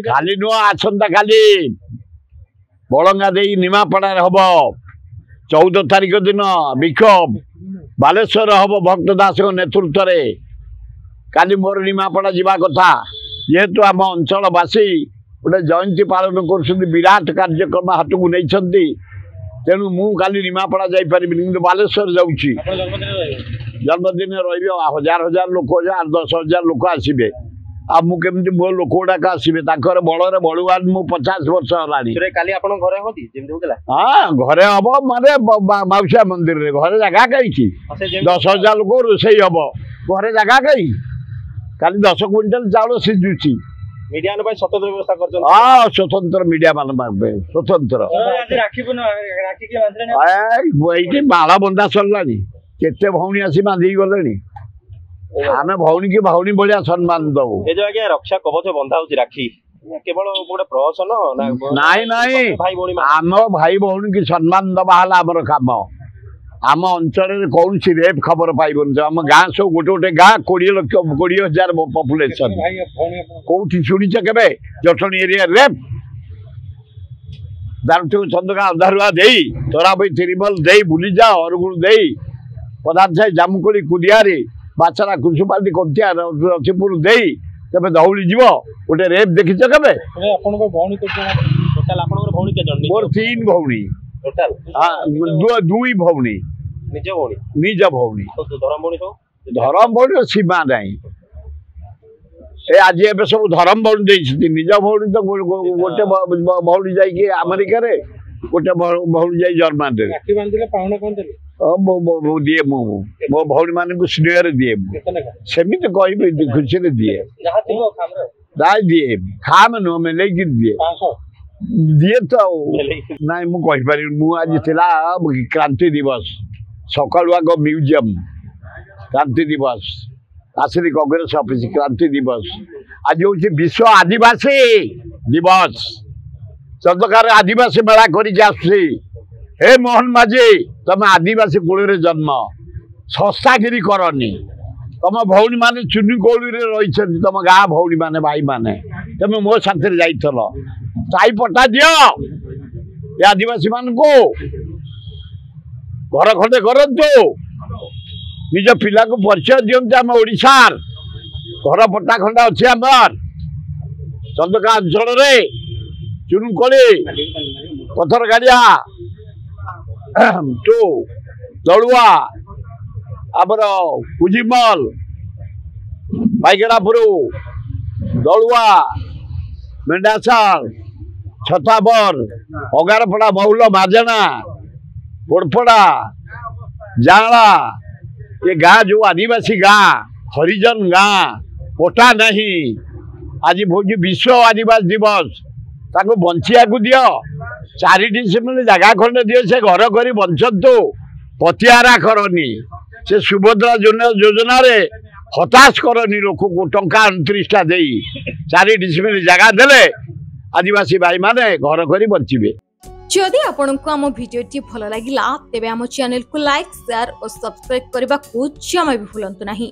खाली नुह आसंता काली बलंगा दे निमापड़ा हम 14 तारिख दिन विक्षोभ बालेश्वर हम भक्त दास नेतृत्व में काली मोर निमापड़ा जावा कथा जेहेतु आम अंचलवासी गोटे जयंती पालन कर विराट कार्यक्रम हाथ को नहीं तेणु मु काली निमापड़ा जापर कि बालेश्वर जाऊँगी जन्मदिन रही 1000 लोक 10,000 लोक आसबे आ मुझे मो लोक गुड़ाक आसबे बड़े बलुआन मु 50 वर्ष है हाँ घरे हम माने माउसिया मंदिर रे घरे जगह कहीं 10,000 लोक रोसे हम घरे जगह कहीं काली 10 क्विंटल चाउल सीझुची मीडिया स्वतंत्र व्यवस्था कर हाँ स्वतंत्र मीडिया मान स्वतंत्र ये बाला बंधा सरला केते भौणी आसी बांधी गले आम भौणी की भौणी भाया सम्मान दबू रक्षा कवच बंधा हो राखी केवल गोटे प्रहसन नाई नाई आम भाई भौणी की सम्मान दबा आमर कम आम अंचल कौन सी रेप खबर पाइबन आम गाँ सब गोटे गोटे गाँ 20,00,000 पपुलेसन कौटी शुणीच के जटणी एरिया रेप दारू चंदका अंधारुआ दे तोरा भाई तिरमल दे बुली जा अरगुड़ दे पदार्थ जामुकोली कुदियारी बाचरा कुसुमाली कंटिया रथिपुर दे तबे दौड़ी जीव गोटे रेप देखिच के मोर 3 भौणी दुई भौणी निज भौणी धरम भौणी सीमा नहीं आज ए सब धरम भौणी निज भौणी तो गोटे भौणी जाइए अमेरिका रे गोटे भौणी जाई जर्मन दिए मो भौणी मान को स्नेह दिए सेमती कह खुशी दिए दिए खाम नुह में लेकिन दिए दिए तो ना मुझे मुझे क्रांति दिवस सकालुआ म्यूजियम क्रांति दिवस आसली कांग्रेस ऑफिस क्रांति दिवस आज हूँ विश्व आदिवासी दिवस चंदकार आदिवासी मेला कर हे मोहन माझी तुम आदिवासी कूल जन्म सस्तागिरी करनी तुम भौणी मैंने चुनी कौड़ी रही तुम गाँ भौणी मैंने भाई मैंने तुम मो साथी जाइल चाई पटा दियो ये आदिवासी मान को घर खंडे करतु निज पिला को परिचय दिंतु आम ओडिशार घर पट्टा खंडा अच्छे आमर चंदका अंचल चुनुकोली पथर गाड़िया टू दलुआ आमर कुजिमल बाईगेड़ापुर दलुआ मेंढासाल छताबर अगारपड़ा मौल माजना गोड़पड़ा जाला ये गाँ जो आदिवासी गाँ हरिजन गाँ कोटा नहीं आज भोज विश्व आदिवासी दिवस ताको बंचिया को दियो 4 डिसेम्बर जगह खंडे दियो से घर कर बंचतु पतियारा करनी से सुभद्रा योजना रे हताश करनी लोक को टंका 29टा दे 4 डिसेम्बर जगह देले आदिवासी भाई माने घर कर बंचे। जदि आपंक आम भिडी भल लगा तेब आम चैनल को लाइक शेयर और सब्सक्राइब करने को जमा भी भूलु नहीं।